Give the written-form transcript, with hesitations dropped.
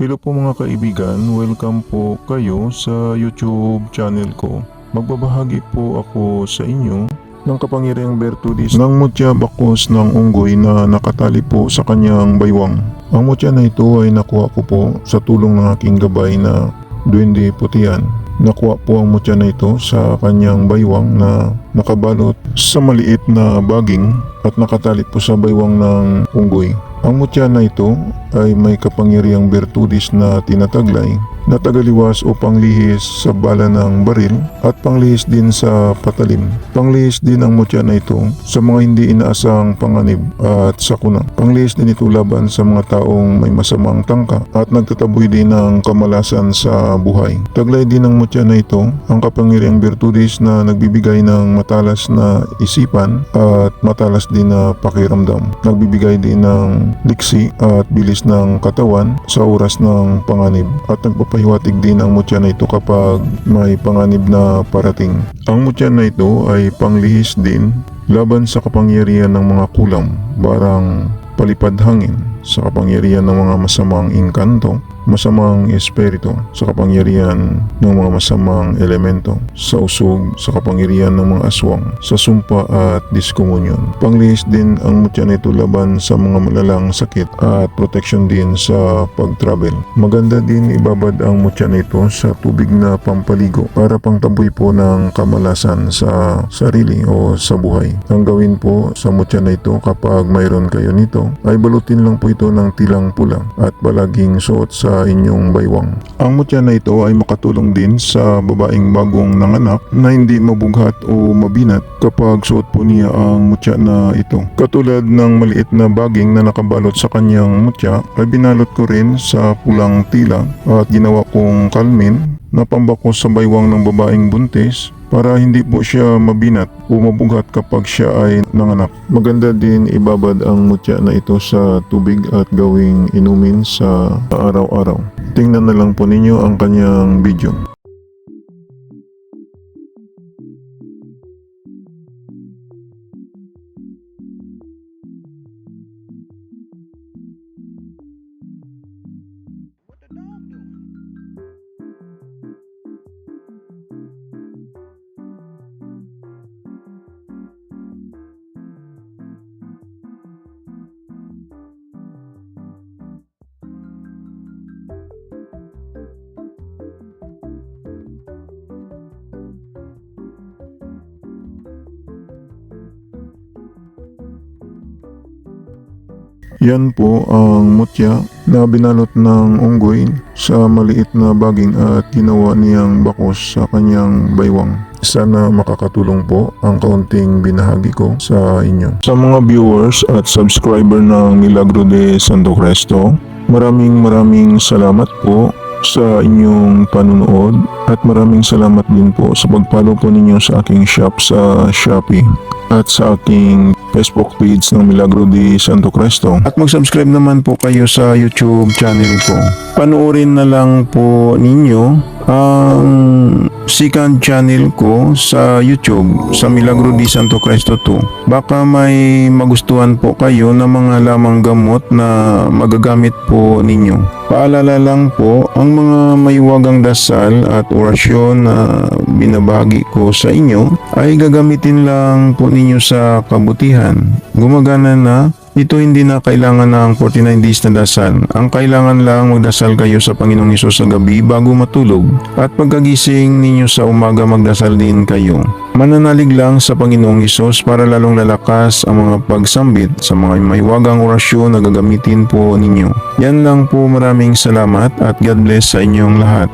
Hello po mga kaibigan, welcome po kayo sa YouTube channel ko. Magbabahagi po ako sa inyo ng kapangyarihang bertudis ng mutya bakos ng unggoy na nakatali po sa kanyang baywang. Ang mutya na ito ay nakuha ko po sa tulong ng aking gabay na duwende putian. Nakuha po ang mutya na ito sa kanyang baywang na nakabalot sa maliit na baging at nakatali po sa baywang ng unggoy. Ang mutya na ito ay may kapangyarihang bertudis na tinataglay na tagaliwas o panglihis sa bala ng baril at panglihis din sa patalim. Panglihis din ang mutya na ito sa mga hindi inaasang panganib at sakuna. Panglihis din ito laban sa mga taong may masamang tangka at nagtataboy din ng kamalasan sa buhay. Taglay din ng mutya na ito ang kapangyarihang bertudis na nagbibigay ng matalas na isipan at matalas din na pakiramdam. Nagbibigay din ng liksi at bilis ng katawan sa oras ng panganib at nagpapahiwatig din ang mutya na ito kapag may panganib na parating. Ang mutya na ito ay panglihis din laban sa kapangyarihan ng mga kulam, barang palipad hangin, sa kapangyarihan ng mga masamang engkanto, masamang espiritu, sa kapangyarihan ng mga masamang elemento, sa usog, sa kapangyarihan ng mga aswang, sa sumpa at diskomunyon. Panglihis din ang mutya nito laban sa mga malalang sakit at protection din sa pag-travel. Maganda din ibabad ang mutya nito sa tubig na pampaligo para pangtaboy po ng kamalasan sa sarili o sa buhay. Ang gawin po sa mutya na ito kapag mayroon kayo nito ay balutin lang po ito ng tilang pula at palaging suot sa inyong baywang. Ang mutya na ito ay makatulong din sa babaeng bagong nanganak na hindi mabughat o mabinat kapag suot po niya ang mutya na ito. Katulad ng maliit na baging na nakabalot sa kanyang mutya ay binalot ko rin sa pulang tila at ginawa kong kalmin na pambakos sa baywang ng babaeng buntis para hindi po siya mabinat o mabugat kapag siya ay nanganak. Maganda din ibabad ang mutya na ito sa tubig at gawing inumin sa araw-araw. Tingnan na lang po ninyo ang kanyang video. Yan po ang mutya na binalot ng unggoy sa maliit na baging at ginawa niyang bakos sa kanyang baywang. Sana makakatulong po ang kaunting binahagi ko sa inyo. Sa mga viewers at subscriber ng Milagro de Santo Cristo, maraming salamat po sa inyong panunood at maraming salamat din po sa pag-follow po ninyo sa aking shop sa Shopee at sa aking Facebook page ng Milagro de Santo Cristo. At mag-subscribe naman po kayo sa YouTube channel ko. Panoorin na lang po ninyo ang second channel ko sa YouTube sa Milagro de Santo Cristo 2. Baka may magustuhan po kayo na mga lamang gamot na magagamit po ninyo. Paalala lang po, ang mga maywagang dasal at orasyon na binabahagi ko sa inyo ay gagamitin lang po ninyo sa kabutihan. Gumagana na. Ito hindi na kailangan ng 49 days na dasal. Ang kailangan lang magdasal kayo sa Panginoong Hesus sa gabi bago matulog. At pagkagising ninyo sa umaga magdasal din kayo. Mananalig lang sa Panginoong Hesus para lalong lalakas ang mga pagsambit sa mga mahiwagang orasyon na gagamitin po ninyo. Yan lang po, maraming salamat at God bless sa inyong lahat.